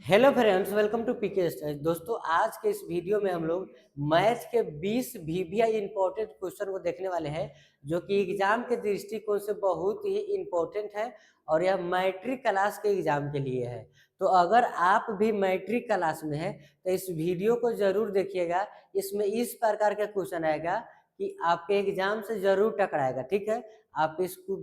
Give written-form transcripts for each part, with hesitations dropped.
Hello friends, welcome to PK study. दोस्तों, आज के इस वीडियो में हम लोग मैथ के 20 वीवीआई इंपॉर्टेंट क्वेश्चन को देखने वाले हैं, जो कि एग्जाम के दृष्टिकोण से बहुत ही इंपॉर्टेंट है और यह मैट्रिक क्लास के एग्जाम के लिए है। तो अगर आप भी मैट्रिक क्लास में हैं तो इस वीडियो को जरूर देखिएगा। इसमें इस प्रकार का क्वेश्चन आएगा कि आपके एग्जाम से जरूर टकराएगा। ठीक है, आप इसको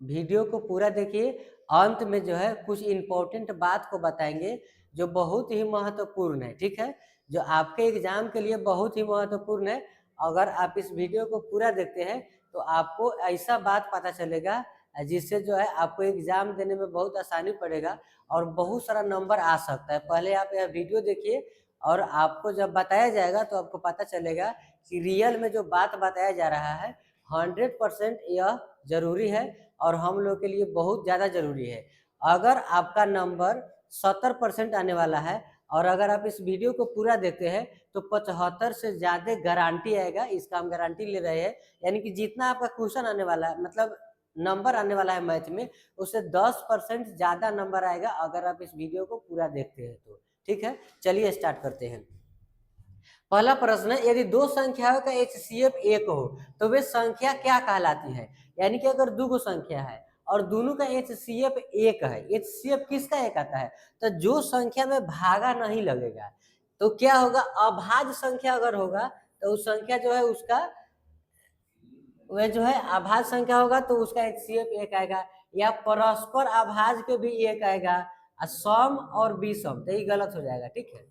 वीडियो को पूरा देखिए। अंत में जो है कुछ इम्पोर्टेंट बात को बताएंगे जो बहुत ही महत्वपूर्ण है। ठीक है, जो आपके एग्जाम के लिए बहुत ही महत्वपूर्ण है। अगर आप इस वीडियो को पूरा देखते हैं तो आपको ऐसा बात पता चलेगा जिससे जो है आपको एग्जाम देने में बहुत आसानी पड़ेगा और बहुत सारा नंबर आ सकता है। पहले आप यह वीडियो देखिए और आपको जब बताया जाएगा तो आपको पता चलेगा कि रियल में जो बात बताया जा रहा है 100% यह जरूरी है और हम लोग के लिए बहुत ज़्यादा जरूरी है। अगर आपका नंबर 70% आने वाला है और अगर आप इस वीडियो को पूरा देखते हैं तो 75 से ज़्यादा गारंटी आएगा। इसका हम गारंटी ले रहे हैं, यानी कि जितना आपका क्वेश्चन आने वाला है, मतलब नंबर आने वाला है मैथ में, उससे 10% ज़्यादा नंबर आएगा अगर आप इस वीडियो को पूरा देखते हैं तो। ठीक है, चलिए स्टार्ट करते हैं। पहला प्रश्न है, यदि दो संख्याओं का HCF एक हो तो वे संख्या क्या कहलाती है। यानी कि अगर दो संख्या है और दोनों का HCF एक है, HCF किसका एक आता है, तो जो संख्या में भागा नहीं लगेगा तो क्या होगा, अभाज्य संख्या अगर होगा तो उस संख्या जो है उसका वह जो है अभाज्य संख्या होगा तो उसका HCF एक आएगा, या परस्पर अभाज्य के भी एक आएगा। सम और विषम तो ये गलत हो जाएगा। ठीक है,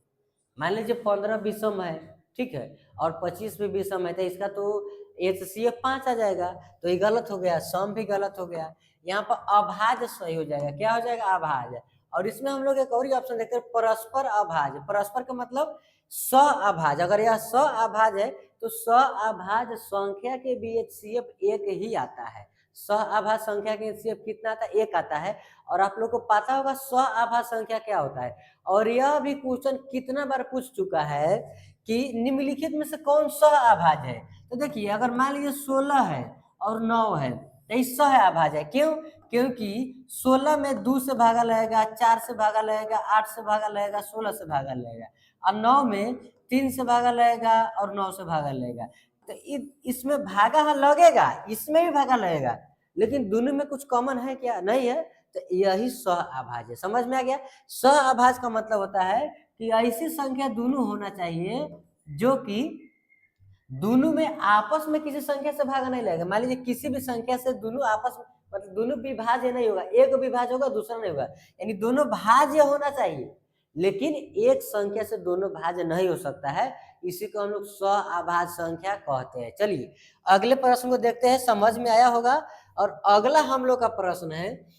मान लीजिए 15 विषम है, ठीक है, और 25 भी विषम है तो इसका तो HCF 5 आ जाएगा, तो ये गलत हो गया। सम भी गलत हो गया। यहाँ पर अभाज्य सही हो जाएगा। क्या हो जाएगा, अभाज्य। और इसमें हम लोग एक और ही ऑप्शन देखते हैं, परस्पर अभाज्य। परस्पर का मतलब स अभाज्य। अगर यह स अभाज्य है तो स अभाज्य संख्या के भी HCF एक ही आता है। स अभाज्य संख्या के HCF कितना आता है, एक आता है। और आप लोग को पता होगा स अभाज्य संख्या क्या होता है। और यह भी क्वेश्चन कितना बार पूछ चुका है कि निम्नलिखित में से कौन सा अभाज्य है। तो देखिए, अगर मान लीजिए 16 है और 9 है तो इस सह अभाज्य है। क्यों, क्योंकि 16 में 2 से भागा लगेगा, 4 से भागा लगेगा, 8 से भागा लगेगा, 16 से भागा लगेगा, और 9 में 3 से भागा लगेगा और 9 से भागा लगेगा। तो इसमें भागा लगेगा, इसमें भी भागा लगेगा, लेकिन दोनों में कुछ कॉमन है क्या, नहीं है। तो यही सह अभाज्य। समझ में आ गया। सह अभाज्य का मतलब होता है कि ऐसी संख्या दोनों होना चाहिए जो कि दोनों में आपस में किसी संख्या से भागा नहीं लगेगा। मान लीजिए किसी भी संख्या से दोनों आपस में, मतलब दोनों विभाज्य नहीं होगा, एक विभाज्य होगा दूसरा नहीं होगा, यानी दोनों भाज्य होना चाहिए, लेकिन एक संख्या से दोनों भाज्य नहीं हो सकता है। इसी को हम लोग स्वअभाज्य संख्या कहते हैं। चलिए अगले प्रश्न को देखते हैं, समझ में आया होगा। और अगला हम लोग का प्रश्न है,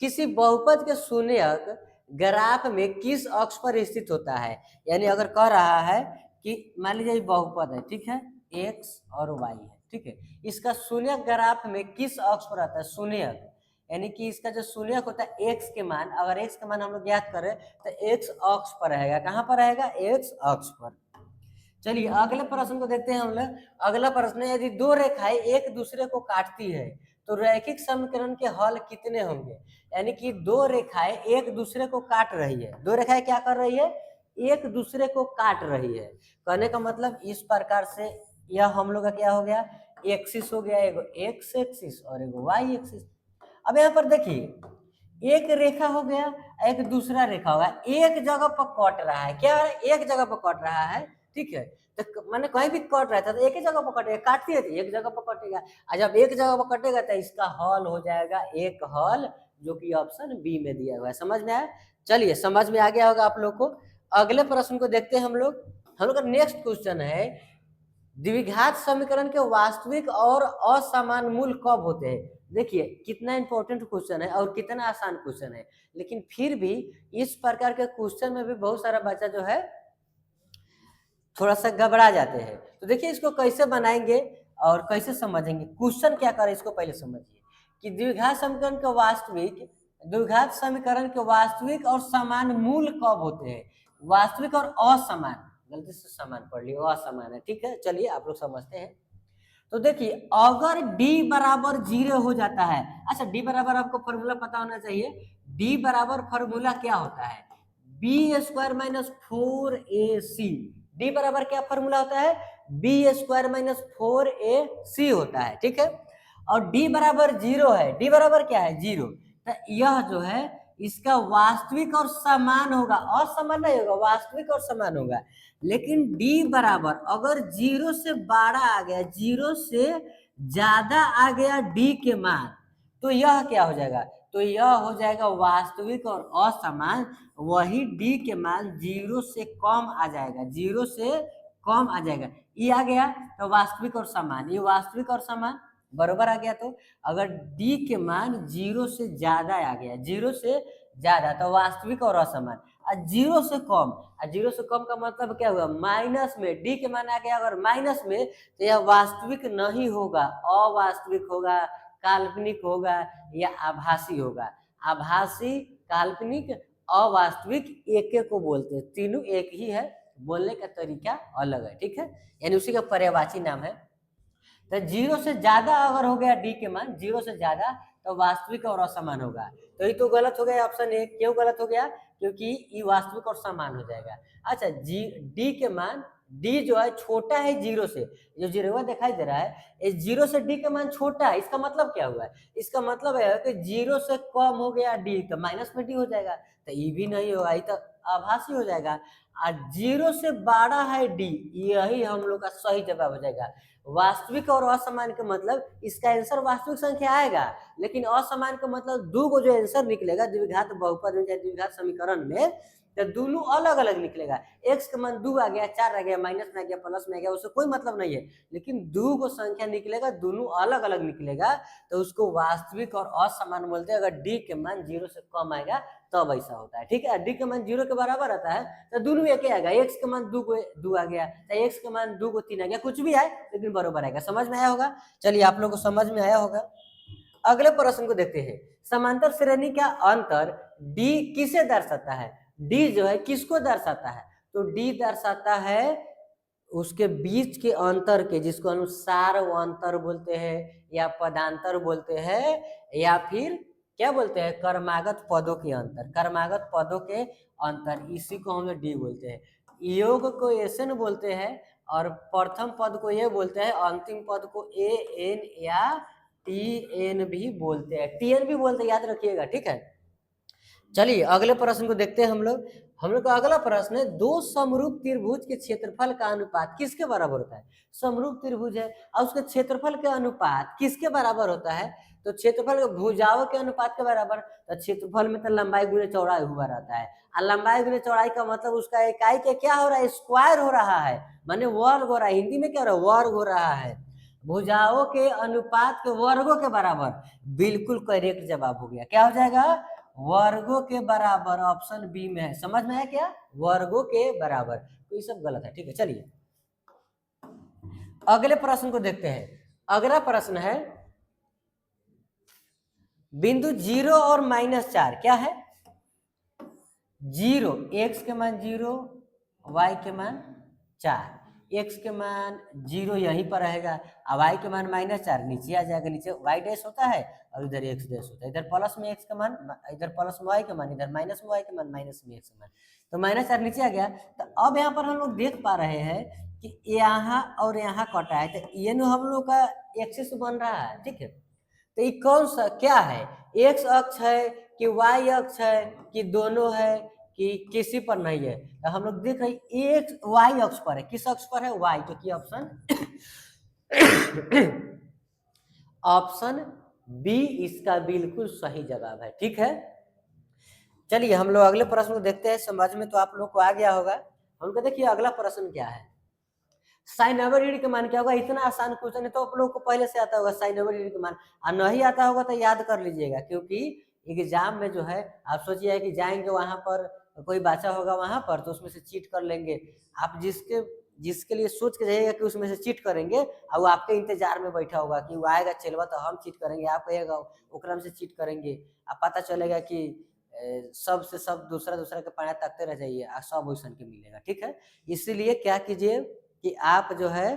किसी बहुपद के शून्यक ग्राफ में किस अक्ष पर स्थित होता है। यानी अगर कह रहा है कि मान लीजिए बहुपद है, ठीक है, x और y है, ठीक है, इसका शून्यक ग्राफ में किस अक्ष पर आता है, शून्यक, यानी कि इसका जो शून्यक होता है x के मान, अगर x के मान हम लोग ज्ञात करें तो x अक्ष पर रहेगा। कहाँ पर रहेगा, x अक्ष पर। चलिए अगले प्रश्न को देखते हैं हम लोग। अगला प्रश्न है, यदि दो रेखाएं एक दूसरे को काटती है तो रैखिक समीकरण के हल कितने होंगे। यानी कि दो रेखाएं एक दूसरे को काट रही है, दो रेखाएं क्या कर रही है, एक दूसरे को काट रही है। कहने का मतलब इस प्रकार से यह हम लोग का क्या हो गया, एक्सिस हो गया, एगो एक्स एक्सिस और एगो वाई एक्सिस। अब यहाँ पर देखिए, एक रेखा हो गया, एक दूसरा रेखा होगा, एक जगह पर कट रहा है। क्या है, एक जगह पर कट रहा है, ठीक है। तो मैंने कहीं भी कट रहा था तो एक ही जगह पर कटेगा, काटती है तो एक जगह पर कटेगा। और जब एक जगह पर कटेगा तो इसका हल हो जाएगा एक हल, जो कि ऑप्शन बी में दिया हुआ है। समझ में आया। चलिए समझ में आ गया होगा आप लोग को। अगले प्रश्न को देखते हैं हम लोग। हम लोग का नेक्स्ट क्वेश्चन है, द्विघात समीकरण के वास्तविक और असमान मूल कब होते हैं। देखिए कितना इंपॉर्टेंट क्वेश्चन है और कितना आसान क्वेश्चन है, लेकिन फिर भी इस प्रकार के क्वेश्चन में भी बहुत सारा बच्चा जो है थोड़ा सा घबरा जाते हैं। तो देखिए इसको कैसे बनाएंगे और कैसे समझेंगे, क्वेश्चन क्या करे इसको पहले समझिए कि द्विघात समीकरण के वास्तविक और समान मूल कब होते हैं। वास्तविक और असमान, गलती से समान पढ़ लिया, असमान है, ठीक है। चलिए आप लोग समझते हैं। तो देखिए अगर d बराबर 0 हो जाता है, अच्छा d बराबर आपको फॉर्मूला पता होना चाहिए। d बराबर फॉर्मूला क्या होता है, B square minus 4ac। D बराबर क्या फॉर्मूला होता है, बी स्क्वायर माइनस 4ac होता है, ठीक है। और डी बराबर 0 है, डी बराबर क्या है 0, तो यह जो है इसका वास्तविक और समान होगा, असमान नहीं होगा, वास्तविक और समान होगा। लेकिन डी बराबर अगर 0 से बड़ा आ गया, 0 से ज्यादा आ गया डी के मान, तो यह क्या हो जाएगा, तो यह हो जाएगा वास्तविक और असमान। वही डी के मान 0 से कम आ जाएगा, 0 से कम आ जाएगा, ये आ गया तो वास्तविक और समान, ये वास्तविक और समान बराबर आ गया। तो अगर डी के मान 0 से ज्यादा आ गया, 0 से ज्यादा, तो वास्तविक और असमान। और 0 से कम, और 0 से कम का मतलब क्या हुआ, माइनस में, डी के मान आ गया अगर माइनस में, तो यह वास्तविक नहीं होगा, अवास्तविक होगा, काल्पनिक होगा या आभासी होगा। आभासी, काल्पनिक, अवास्तविक एक एक को बोलते हैं, तीनों एक ही है, बोलने का तरीका अलग है, ठीक है, यानी उसी का पर्यायवाची नाम है। तो 0 से ज्यादा अगर हो गया डी के मान, 0 से ज्यादा, तो वास्तविक और असमान होगा। तो ये तो गलत हो गया ऑप्शन ए। क्यों गलत हो गया, क्योंकि ये वास्तविक और समान हो जाएगा। अच्छा, डी के मान, डी जो है छोटा है 0 से, जो 0 दिखाई दे रहा है, इस 0 से डी का मान छोटा है, इसका मतलब क्या हुआ है, इसका मतलब है कि 0 से कम हो गया डी, तो माइनस में डी हो जाएगा, तो ये भी नहीं होगा, ये तो आभासी हो जाएगा। और 0 से बड़ा है डी, यही हम लोग का सही जवाब हो जाएगा। वास्तविक और असमान के मतलब इसका आंसर वास्तविक संख्या आएगा, लेकिन असमान का मतलब दो को जो आंसर निकलेगा द्विघात बहुपद में या द्विघात समीकरण में, तो दोनों अलग अलग निकलेगा। एक्स का मान 2 आ गया, 4 आ गया, माइनस में आ गया, प्लस में आ गया, उससे कोई मतलब नहीं है, लेकिन दो को संख्या निकलेगा, दोनों अलग अलग निकलेगा, तो उसको वास्तविक और असमान बोलते हैं। अगर डी के मान 0 से कम आएगा तब ऐसा होता है, ठीक है। डी के मान 0 के बराबर आता है तो दोनों एक ही आएगा, एक्स के मान 2 आ गया, चाहे एक्स के मान 2 को 3 आ गया, कुछ भी आए लेकिन बराबर आएगा। समझ में आया होगा, चलिए आप लोग को समझ में आया होगा। अगले प्रश्न को देखते हैं। समांतर श्रेणी का अंतर डी किसे दर्शाता है, डी जो है किसको दर्शाता है, तो डी दर्शाता है उसके बीच के अंतर के, जिसको अनुसार अंतर बोलते हैं या पदांतर बोलते हैं, या फिर क्या बोलते हैं, कर्मागत पदों के अंतर, कर्मागत पदों के अंतर, इसी को हम डी बोलते हैं। योग को एन बोलते हैं, और प्रथम पद को ये बोलते हैं, अंतिम पद को ए एन या टी एन भी बोलते हैं, टी एन भी बोलते हैं, याद रखिएगा, ठीक है। चलिए अगले प्रश्न को देखते हैं हम लोग का अगला प्रश्न है, दो समरूप त्रिभुज के क्षेत्रफल का अनुपात किसके बराबर होता है। समरूप त्रिभुज है और उसके क्षेत्रफल के अनुपात किसके बराबर होता है, तो क्षेत्रफल के भुजाओं के अनुपात के बराबर। तो क्षेत्रफल में तो लंबाई गुणे चौड़ाई हुआ रहता है, और लंबाई गुणे चौड़ाई का मतलब उसका इकाई के क्या हो रहा है, स्क्वायर हो रहा है, माने वर्ग हो रहा है, हिंदी में क्या हो रहा है, वर्ग हो रहा है। भुजाओं के अनुपात के वर्गों के बराबर, बिल्कुल करेक्ट जवाब हो गया, क्या हो जाएगा, वर्गों के बराबर, ऑप्शन बी में है। समझ में आया क्या, वर्गों के बराबर, तो ये सब गलत है, ठीक है। चलिए अगले प्रश्न को देखते हैं। अगला प्रश्न है, बिंदु 0 और -4 क्या है, 0, एक्स के मान 0, वाई के मान 4, एक्स के मान 0 यहीं पर रहेगा, और वाई के मान -4 नीचे आ जाएगा, नीचे वाई डैश होता है और इधर एक्स डैश होता है, इधर प्लस में एक्स का मान, इधर प्लस में वाई का मान, इधर माइनस में वाई का मान, माइनस में एक्स का मान, तो -4 नीचे आ गया। तो अब यहाँ पर हम लोग देख पा रहे हैं कि यहाँ और यहाँ कटा है, तो ये हम लोग का एक्सिस बन रहा है, ठीक है। तो ये कौन सा क्या है, एक्स अक्ष है कि वाई अक्ष है कि दोनों है कि किसी पर नहीं है, तो हम लोग देख रहे हैं एक वाई अक्ष पर है, किस अक्ष पर है, वाई, तो की ऑप्शन ऑप्शन बी इसका बिल्कुल सही जवाब है, ठीक है। चलिए हम लोग अगले प्रश्न को देखते हैं, समझ में तो आप लोग को आ गया होगा। हमको देखिए अगला प्रश्न क्या है, साइन ओवर ईड के मान क्या होगा, इतना आसान क्वेश्चन है तो आप लोग को पहले से आता होगा साइन ओवर ईड के मान, और नहीं आता होगा तो याद कर लीजिएगा, क्योंकि एग्जाम में जो है आप सोचिए कि जाएंगे वहां पर, कोई बच्चा होगा वहां पर तो उसमें से चीट कर लेंगे, आप जिसके लिए सोच के जाइएगा कि उसमें से चीट करेंगे, और वो आपके इंतजार में बैठा होगा कि वो आएगा चलवा तो हम चीट करेंगे, आप कहिएगा ओकरा से चीट करेंगे, आप पता चलेगा कि सब से सब दूसरा के पाया तकते रह जाइए, सब वैसन के मिलेगा, ठीक है। इसीलिए क्या कीजिए कि आप जो है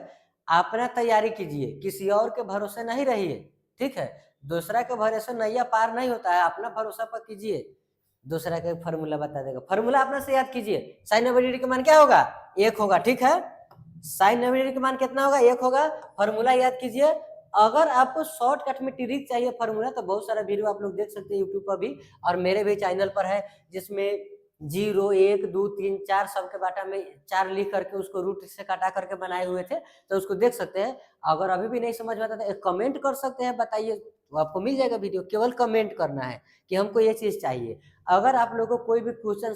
अपना तैयारी कीजिए, किसी और के भरोसे नहीं रहिए, ठीक है। दूसरा के भरोसे नैया पार नहीं होता है, अपना भरोसा पर कीजिए, दूसरा का फॉर्मूला बता देगा। फॉर्मूला अपने से याद कीजिए, साइन 90 डिग्री का मान क्या होगा, 1 होगा, ठीक है। साइन 90 डिग्री का मान कितना होगा, 1 होगा। फॉर्मूला याद कीजिए। अगर आपको शॉर्टकट में ट्रिक चाहिए फॉर्मूला, तो बहुत सारा वीडियो आप लोग देख सकते हैं यूट्यूब पर भी, और मेरे भी चैनल पर है, जिसमें 0 1 2 3 4 सबके बाटा में 4 लिख करके उसको रूट से काटा करके बनाए हुए थे, तो उसको देख सकते हैं। अगर अभी भी नहीं समझ में आता तो एक कमेंट कर सकते हैं, बताइए, तो आपको मिल जाएगा वीडियो। केवल कमेंट करना है कि हमको ये चीज चाहिए। अगर आप लोगों को कोई भी क्वेश्चन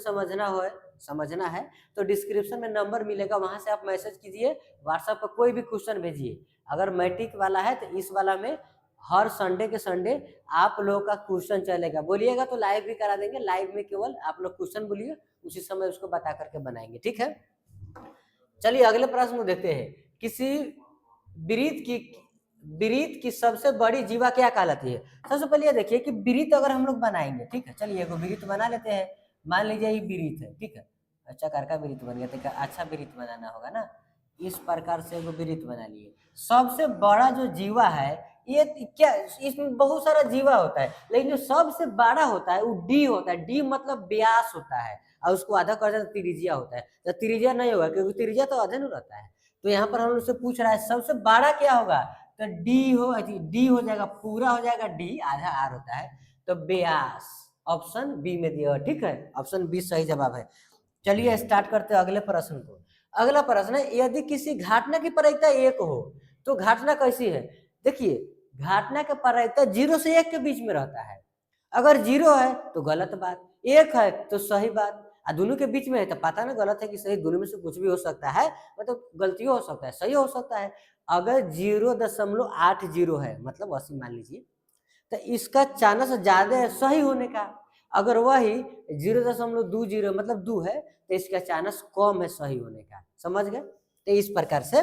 समझना है तो डिस्क्रिप्शन में नंबर मिलेगा, वहां से आप मैसेज कीजिए, व्हाट्सएप पर कोई भी क्वेश्चन भेजिए। अगर मैट्रिक वाला है तो इस वाला में हर संडे के संडे आप लोगों का क्वेश्चन चलेगा, बोलिएगा तो लाइव भी करा देंगे। लाइव में केवल आप लोग क्वेश्चन बोलिए, उसी समय उसको बता करके बनाएंगे, ठीक है। चलिए अगले प्रश्न को देखते हैं। किसी वृत्त की सबसे बड़ी जीवा क्या कहलाती है। सबसे पहले ये देखिए कि वृत्त अगर हम लोग बनाएंगे, ठीक है, चलिए एगो वृत्त बना लेते हैं। मान लीजिए ये वृत्त है, ठीक है, अच्छा कार का वृत्त बन गया, तो अच्छा वृत्त बनाना होगा ना, इस प्रकार से एगो वृत्त बना लिए। सबसे बड़ा जो जीवा है, ये क्या, इसमें बहुत सारा जीवा होता है, लेकिन जो सबसे बड़ा होता है वो डी होता है। डी मतलब व्यास होता है, और उसको आधा कर देता त्रिज्या होता है। तो त्रिज्या नहीं होगा, क्योंकि त्रिज्या तो आधा नहीं रहता है। तो यहाँ पर हम उससे पूछ रहा है सबसे बड़ा क्या होगा, तो डी हो जाएगा, पूरा हो जाएगा डी, आधा आर होता है, तो व्यास। ऑप्शन बी में दिया, ठीक है, ऑप्शन बी सही जवाब है। चलिए स्टार्ट करते हैं अगले प्रश्न को। अगला प्रश्न है, यदि किसी घटना की प्रायिकता 1 हो तो घटना कैसी है। देखिए घटना का प्रायिकता 0 से 1 के बीच में रहता है। अगर 0 है तो गलत बात, 1 है तो सही बात, और दोनों के बीच में है तो पता ना गलत है कि सही, दोनों में से कुछ भी हो सकता है, मतलब गलती हो सकता है, सही हो सकता है। अगर 0.80 है, मतलब 80 मान लीजिए, तो इसका चांस ज्यादा है सही होने का। अगर वही 0.20 मतलब 2 है, तो इसका चांस कम है सही होने का। समझ गए, तो इस प्रकार से।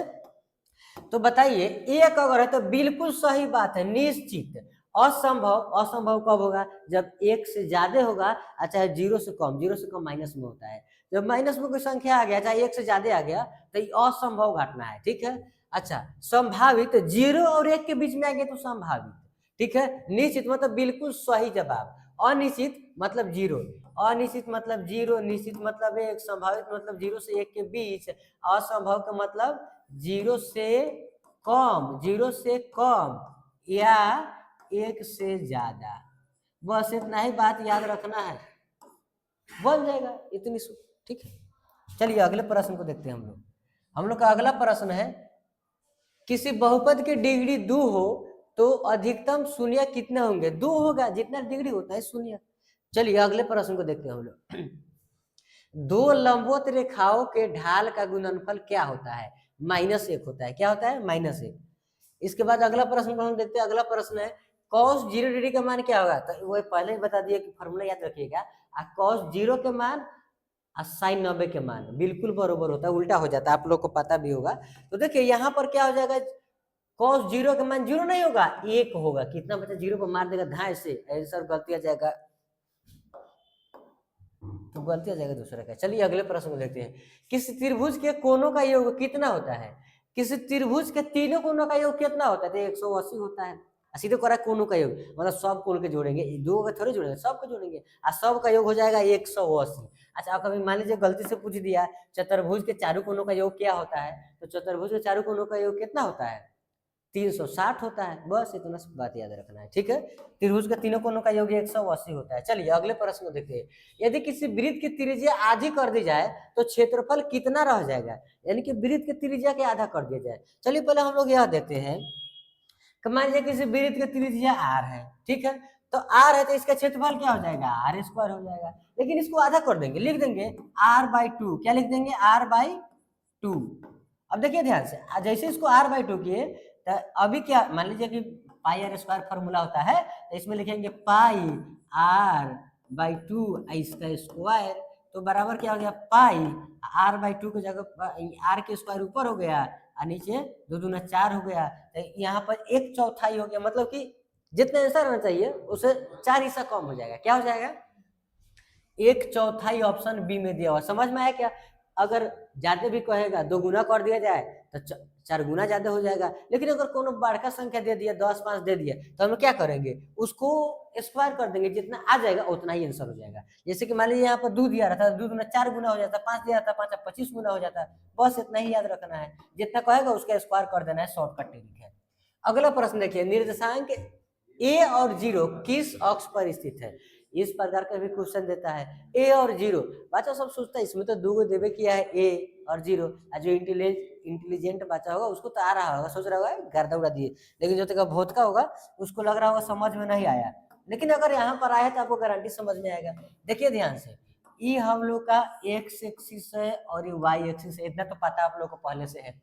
तो बताइए 1 अगर है तो बिल्कुल सही बात है, निश्चित। असंभव कब होगा, जब 1 से ज्यादा होगा, चाहे 0 से कम माइनस में होता है। जब माइनस में कोई संख्या आ गया, चाहे 1 से ज्यादा आ गया, तो ये असंभव घटना है, ठीक है। अच्छा, संभावित 0 और 1 के बीच में आ गया तो संभावित, ठीक है। निश्चित मतलब बिल्कुल सही जवाब। अनिश्चित मतलब 0, अनिश्चित मतलब 0, निश्चित मतलब 1, संभावित मतलब 0 से 1 के बीच, असंभव का मतलब 0 से कम या 1 से ज्यादा। बस इतना ही बात याद रखना है, बन जाएगा इतनी, ठीक है। चलिए अगले प्रश्न को देखते हैं हम लोग का अगला प्रश्न है, किसी बहुपद की डिग्री 2 हो तो अधिकतम शून्य कितने होंगे। 2 होगा, जितना डिग्री होता है शून्य। चलिए अगले प्रश्न को देखते हैं हम लोग। 2 लंबवत रेखाओं के ढाल का गुणनफल क्या होता है, -1 होता है। क्या होता है, -1। इसके बाद अगला प्रश्न को हम देखते हैं। अगला प्रश्न है, cos 0 डिग्री का मान क्या होगा। तो वो पहले ही बता दिया कि फॉर्मूला याद रखिएगा। cos 0 के मान और sin 90 के मान बिल्कुल बराबर होता है, उल्टा हो जाता है, आप लोग को पता भी होगा। तो देखिए यहाँ पर क्या हो जाएगा, cos 0 का मान 0 नहीं होगा, 1 होगा। कितना बचा, 0 को मार देगा धाए से, आंसर गलती आ जाएगा, तो गलती आ जाएगा दूसरे का। चलिए अगले प्रश्न को देखते हैं। किसी त्रिभुज के कोनों का योग कितना होता है। किसी त्रिभुज के तीनों कोनों का योग कितना होता है, तो 180 होता है। सीधे करा कोनों का योग मतलब सब कोण के जोड़ेंगे, 2 का थोड़े जोड़ेंगे, सबको जोड़ेंगे, और सब का योग हो जाएगा 180। अच्छा, अब कभी मान लीजिए गलती से पूछ दिया चतुर्भुज के चारों कोनों का योग क्या होता है, तो चतुर्भुज के चारों कोनों का योग कितना होता है, 360 होता है। बस इतना बात याद रखना है, ठीक है। त्रिभुज के तीनों कोनों का योग 180 होता है। चलिए अगले प्रश्न को देखते हैं। यदि किसी वृत्त की त्रिज्या आधी कर दी जाए तो क्षेत्रफल कितना रह जाएगा, यानी कि वृत्त की त्रिज्या के आधा कर दिया जाए। चलिए पहले हम लोग यह देखते हैं कि मान लीजिए किसी वृत्त की त्रिज्या r है, ठीक है, तो r है तो इसका क्षेत्रफल क्या हो जाएगा, r² हो जाएगा। लेकिन इसको आधा कर देंगे, लिख देंगे r/2। क्या लिख देंगे, r/2। अब देखिए ध्यान से, जैसे इसको r/2 किए, तो अभी क्या मान लीजिए कि πr² फॉर्मूला होता है, तो इसमें लिखेंगे πr/2 इसका स्क्वायर, तो बराबर क्या हो गया, πr/2 की जगह r के स्क्वायर ऊपर हो गया, और नीचे 2 दूना 4 हो गया। तो यहाँ पर 1/4 हो गया, मतलब कि जितना आंसर आना चाहिए उसे 4 हिस्सा कम हो जाएगा। क्या हो जाएगा, 1/4 ऑप्शन बी में दिया हुआ। समझ में आया क्या, अगर ज्यादा भी कहेगा 2 गुना कर दिया जाए तो 4 गुना ज्यादा हो जाएगा। लेकिन अगर कोनो बड़का संख्या दे दिया 10 5 दे दिया तो हम क्या करेंगे, उसको स्क्वायर कर देंगे, जितना आ जाएगा उतना ही आंसर हो जाएगा। जैसे कि मान लीजिए यहाँ पर दूध दिया रहा था, दूध में 4 गुना हो जाता, 5 दिया था 5 25 गुना हो जाता। बस इतना ही याद रखना है, जितना कहेगा उसका स्क्वायर कर देना है, शॉर्टकट टेक्निक है। अगला प्रश्न देखिए, निर्देशांक ए और 0 किस अक्ष पर स्थित है। इस प्रकार का भी क्वेश्चन देता है, ए और 0। बच्चा सब सोचता है इसमें तो 2 गो देवे किया है ए और 0, जो इंटेलिजेंट बच्चा होगा उसको तो आ रहा होगा, सोच रहा होगा गर्दा उड़ा दिए। लेकिन जो तक भौत का होगा उसको लग रहा होगा समझ में नहीं आया। लेकिन अगर यहाँ पर आया तो आपको गारंटी समझ में आएगा। देखिए ध्यान से, ये हम लोग का एक्स एक्सिस है और ये वाई एक्सिस है, इतना तो पता आप लोग को पहले से है।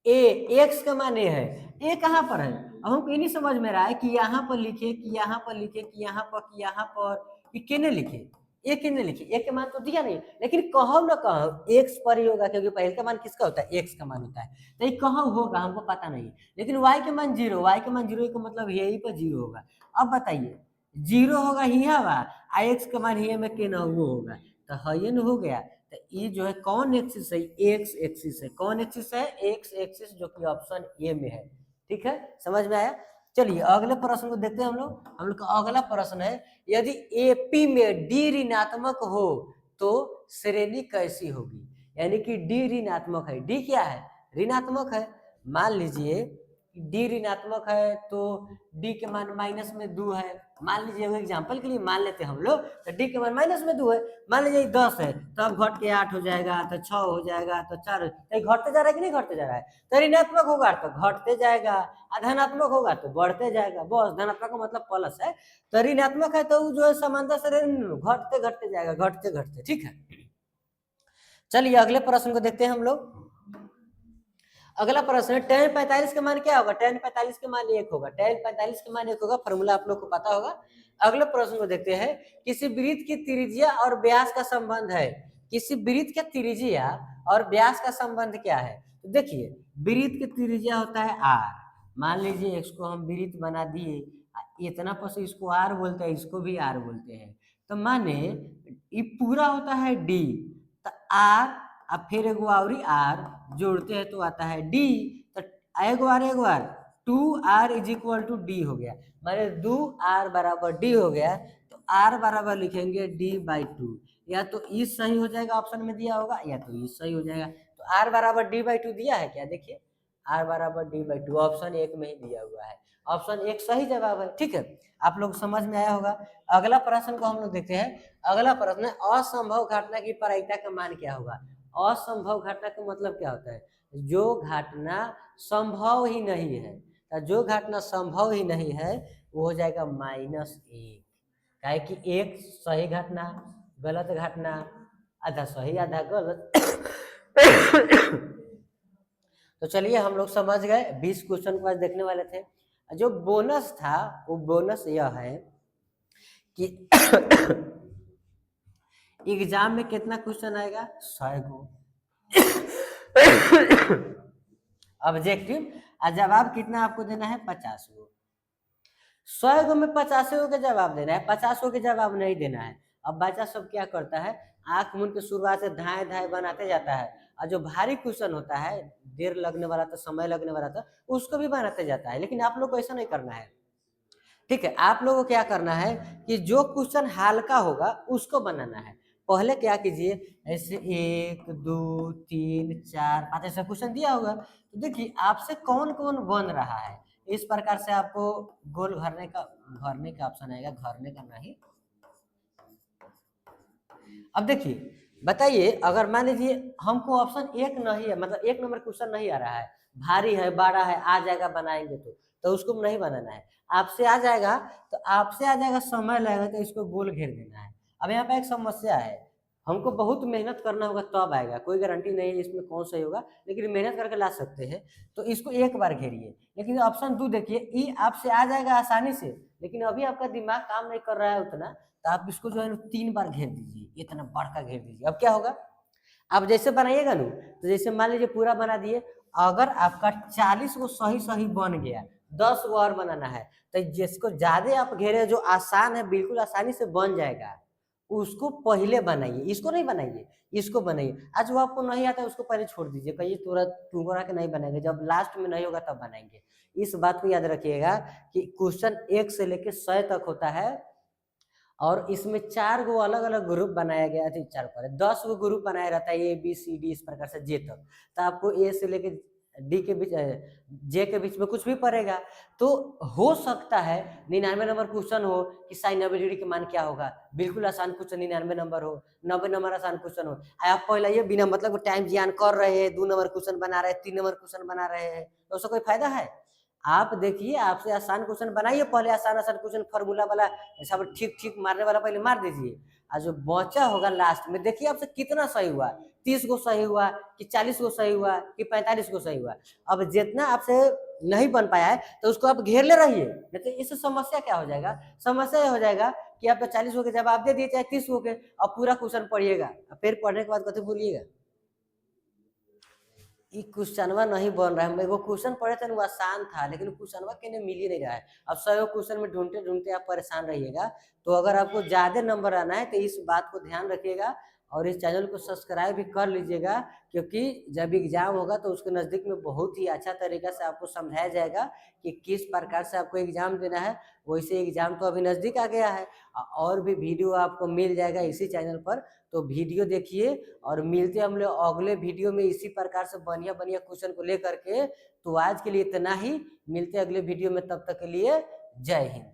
ए एक्स का मान ए है, ए कहाँ पर है, अब हमको ये नहीं समझ में रहा है कि यहाँ पर लिखे कि यहाँ पर लिखे कि यहाँ पर कि यहाँ पर, ये केने लिखे, ए केने लिखे, ए के मान तो दिया नहीं, लेकिन कहो ना कहो एक्स पर ही होगा, क्योंकि पहले का मान किसका होता है, एक्स का मान होता है, तो ये कहाँ होगा हमको पता नहीं। लेकिन वाई के मान 0, वाई के मान 0 का मतलब यही पर 0 होगा। अब बताइए 0 होगा हिया बा, एक्स का मान हिया में के ना वो होगा, तो हयन हो गया। तो ये जो है कौन एक्सिस है, एक्स एक्सिस है, कौन एक्सिस है, एक्स एक्सिस, जो कि ऑप्शन ए में है। ठीक है, समझ में आया। चलिए अगले प्रश्न को देखते हैं हम लोग का अगला प्रश्न है, यदि एपी में डी ऋणात्मक हो तो श्रेणी कैसी होगी। यानी कि डी ऋणात्मक है, डी क्या है, ऋणात्मक है। मान लीजिए डी ऋणात्मक है तो डी के मान माइनस में 2 है। मान लीजिए एग्जांपल के लिए मान लेते हैं हम लोग, तो डी के मान माइनस में 2 है। मान लीजिए 10 है तो अब घट के 8 हो जाएगा, तो 6 हो जाएगा, तो 4 तो घटते जा रहा है कि नहीं घटते जा रहा है, तो ऋणात्मक होगा तो घटते जाएगा, धनात्मक होगा तो बढ़ते जाएगा। बस धनात्मक का मतलब प्लस है, तो ऋणात्मक है तो जो है समांतर श्रेणी घटते घटते जाएगा, घटते घटते। ठीक है, चलिए अगले प्रश्न को देखते हैं हम लोग। अगला प्रश्न है tan 45 का मान क्या होगा, tan 45 के मान 1 होगा, tan 45 के मान 1 होगा, फॉर्मूला आप लोग को पता होगा। अगले प्रश्न को देखते हैं, किसी वृत्त की त्रिज्या और व्यास का संबंध है। किसी वृत्त का त्रिज्या और व्यास का संबंध क्या है। तो देखिए वृत्त की त्रिज्या होता है r, मान लीजिए इसको हम वृत्त बना दिए, इतना पर से इसको r बोलते हैं, इसको भी r बोलते हैं, तो माने ये पूरा होता है d, तो r अब फिर एगो और r जोड़ते हैं तो आता है d, तो एगो r 2r is equal to d हो गया, माने 2r बराबर d हो गया। तो r बराबर लिखेंगे d/2, या तो ई सही हो जाएगा ऑप्शन में दिया होगा, या तो ई सही हो जाएगा। तो r बराबर d/2 दिया है क्या, देखिए r बराबर d/2 ऑप्शन 1 में ही दिया हुआ है, ऑप्शन 1 सही जवाब है। ठीक है, आप लोग समझ में आया होगा। अगला प्रश्न को हम लोग देखते हैं। अगला प्रश्न है, असंभव घटना की प्रायिकता का मान क्या होगा। असंभव घटना का मतलब क्या होता है, जो घटना संभव ही नहीं है, तो जो घटना संभव ही नहीं है वो हो जाएगा -1, काहे कि एक सही घटना, गलत घटना, आधा सही आधा गलत। तो चलिए हम लोग समझ गए, 20 क्वेश्चन को आज देखने वाले थे। जो बोनस था वो बोनस यह है कि एग्जाम में कितना क्वेश्चन आएगा, 100 गो ऑब्जेक्टिव, और जवाब कितना आपको देना है, 50 गो। 100 गो में 50 गो के जवाब देना है, 50 गो के जवाब नहीं देना है। अब बच्चा सब क्या करता है, आंख मूंद के शुरुआत से धाए धाए बनाते जाता है, और जो भारी क्वेश्चन होता है, देर लगने वाला था, समय लगने वाला था, उसको भी बनाते जाता है। लेकिन आप लोग को ऐसा नहीं करना है। ठीक है, आप लोगों को क्या करना है कि जो क्वेश्चन हल्का होगा उसको बनाना है। पहले क्या कीजिए, ऐसे 1 2 3 4 5 ऐसा क्वेश्चन दिया होगा, तो देखिए आपसे कौन कौन बन रहा है, इस प्रकार से आपको गोल भरने का ऑप्शन आएगा, भरने का नहीं। अब देखिए बताइए, अगर मान लीजिए हमको ऑप्शन 1 नहीं है, मतलब 1 नंबर क्वेश्चन नहीं आ रहा है, भारी है, बड़ा है, आ जाएगा बनाएंगे तो उसको नहीं बनाना है। आपसे आ जाएगा तो आपसे आ जाएगा, समय लगेगा तो इसको गोल घेर देना है। अब यहाँ पे एक समस्या है, हमको बहुत मेहनत करना होगा तब आएगा, कोई गारंटी नहीं है इसमें कौन सही होगा, लेकिन मेहनत करके ला सकते हैं। तो इसको एक बार घेरिए। लेकिन ऑप्शन 2 देखिए, ई आपसे आ जाएगा आसानी से, लेकिन अभी आपका दिमाग काम नहीं कर रहा है उतना, तो आप इसको जो है 3 बार घेर दीजिए, इतना बड़का घेर दीजिए। अब क्या होगा, आप जैसे बनाइएगा ना, तो जैसे मान लीजिए पूरा बना दिए, अगर आपका 40 को सही सही बन गया, 10 को और बनाना है, तो जिसको ज्यादा आप घेरे, जो आसान है बिल्कुल आसानी से बन जाएगा, उसको पहले बनाइए, इसको नहीं बनाइए, इसको बनाइए। आज वो आपको नहीं आता है उसको पहले छोड़ दीजिए, कहिए तुरंत तुमको के नहीं बनाएंगे, जब लास्ट में नहीं होगा तब बनाएंगे। इस बात को याद रखिएगा कि क्वेश्चन 1 से लेकर 100 तक होता है और इसमें 4 गो अलग अलग ग्रुप बनाया गया है, 4 पर 10 गो ग्रुप बनाया रहता है, ए बी सी डी इस प्रकार से जे तक। तो आपको ए से लेके डी के बीच जे के बीच में कुछ भी पड़ेगा। तो हो सकता है 99 नंबर क्वेश्चन हो कि साइन 90 डिग्री के मान क्या होगा, बिल्कुल आसान क्वेश्चन 99 नंबर हो, 90 नंबर आसान क्वेश्चन हो। आप पहले ये बिना मतलब टाइम जियान कर रहे हैं, 2 नंबर क्वेश्चन बना रहे हैं, 3 नंबर क्वेश्चन बना रहे हैं, तो उसका कोई फायदा है? आप देखिए, आपसे आसान क्वेश्चन बनाइए, पहले आसान आसान क्वेश्चन फार्मूला वाला सब ठीक ठीक मारने वाला पहले मार दीजिए, और जो बचा होगा लास्ट में देखिए आपसे कितना सही हुआ, 30 गो सही हुआ कि 40 गो सही हुआ कि 45 गो सही हुआ। अब जितना आपसे नहीं बन पाया है तो उसको आप घेर ले रहिए, नहीं तो इससे समस्या क्या हो जाएगा, समस्या हो जाएगा कि आप तो 40 गो के जवाब दे दिए चाहे 30 गो के, और पूरा क्वेश्चन पढ़िएगा, फिर पढ़ने के बाद कथी बोलिएगा क्वेश्चनवा नहीं बन रहा है। एगो क्वेश्चन पढ़े थे वो आसान था, लेकिन क्वेश्चनवा के मिल ही नहीं रहा है। अब 100 क्वेश्चन में ढूंढते ढूंढते आप परेशान रहिएगा। तो अगर आपको ज्यादा नंबर आना है तो इस बात को ध्यान रखिएगा और इस चैनल को सब्सक्राइब भी कर लीजिएगा, क्योंकि जब एग्जाम होगा तो उसके नज़दीक में बहुत ही अच्छा तरीका से आपको समझाया जाएगा कि किस प्रकार से आपको एग्जाम देना है। वैसे एग्जाम तो अभी नज़दीक आ गया है, और भी वीडियो आपको मिल जाएगा इसी चैनल पर, तो वीडियो देखिए। और मिलते हम लोग अगले वीडियो में इसी प्रकार से बढ़िया बढ़िया क्वेश्चन को लेकर के। तो आज के लिए इतना ही, मिलते अगले वीडियो में, तब तक के लिए जय हिंद।